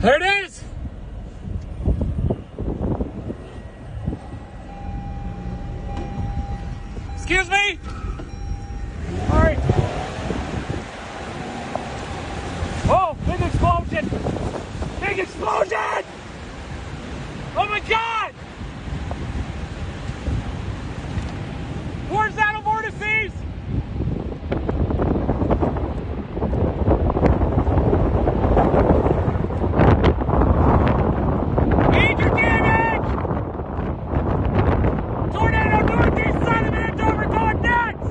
There it is! Excuse me? Alright. Oh, big explosion! Big explosion! Oh my God! Where's that vortices? Major damage! Tornado northeast side of Andover going nuts!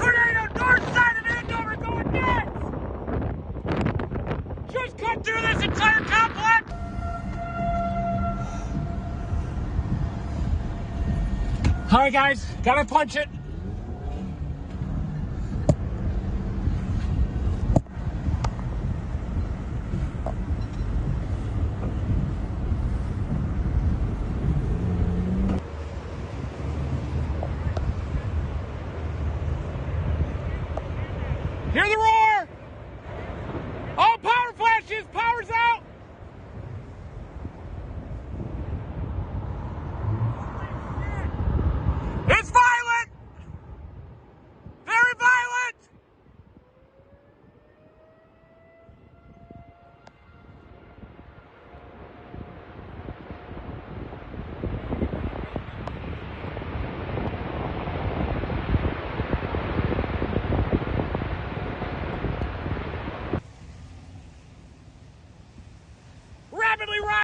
Tornado north side of Andover going nuts! Just cut through this entire complex! Alright guys, gotta punch it.